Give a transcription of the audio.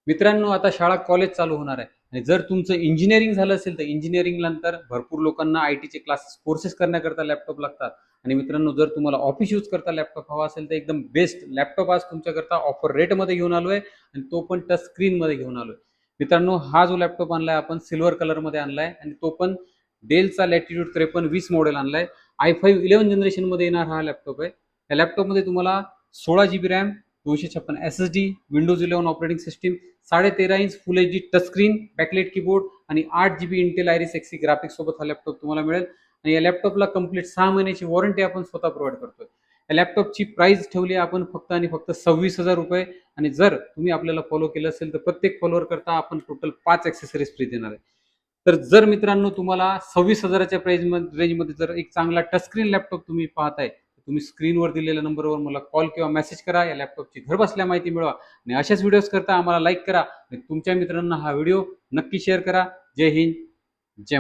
मित्रांनो, आता शाळा कॉलेज चालू होणार आहे आणि जर तुमचं इंजिनिअरिंग झालं असेल तर इंजिनिअरिंग नंतर भरपूर लोकांना आयटीचे क्लासेस कोर्सेस करण्याकरता लॅपटॉप लागतात. आणि मित्रांनो, जर तुम्हाला ऑफिस यूज करता लॅपटॉप हवा असेल तर एकदम बेस्ट लॅपटॉप आज तुमच्याकरता ऑफर रेटमध्ये घेऊन आलोय आणि तो पण टच स्क्रीनमध्ये घेऊन आलोय. मित्रांनो, हा जो लॅपटॉप आणलाय आपण सिल्वर कलरमध्ये आणलाय आणि तो पण डेलचा लॅटिट्यूड 5320 मॉडेल आणलाय. i5 11 जनरेशनमध्ये येणार हा लॅपटॉप आहे. या लॅपटॉपमध्ये तुम्हाला 16 GB RAM, 256 SSD, Windows 11 operating system, 13.5 inch full H D touch screen, backlight keyboard आणि 8 GB Intel Iris Xe graphics सोबत हा लॅपटॉप तुम्हाला मिळेल. आणि या लॅपटॉपला कंप्लीट 6 महिन्याची वॉरंटी आपण स्वतः प्रोव्हाइड करतोय. या लॅपटॉपची प्राइस ठेवली आपण फक्त आणि फक्त 26,000 रुपये. आणि जर तुम्ही आपल्याला फॉलो केलं असेल तर प्रत्येक फॉलोअर करता आपण टोटल 5 ॲक्सेसरीज फ्री देणार आहे. तर जर मित्रांनो तुम्हाला 26,000च्या रेंजमध्ये जर एक चांगला टच स्क्रीन लॅपटॉप तुम्ही पाहताय, तुम्ही स्क्रीनवर दिलेल्या नंबरवर मला कॉल किंवा मेसेज करा. या लॅपटॉपची घरबसल्या माहिती मिळवा आणि अशाच व्हिडिओज करता आम्हाला लाईक करा आणि तुमच्या मित्रांना हा व्हिडिओ नक्की शेअर करा. जय हिंद, जय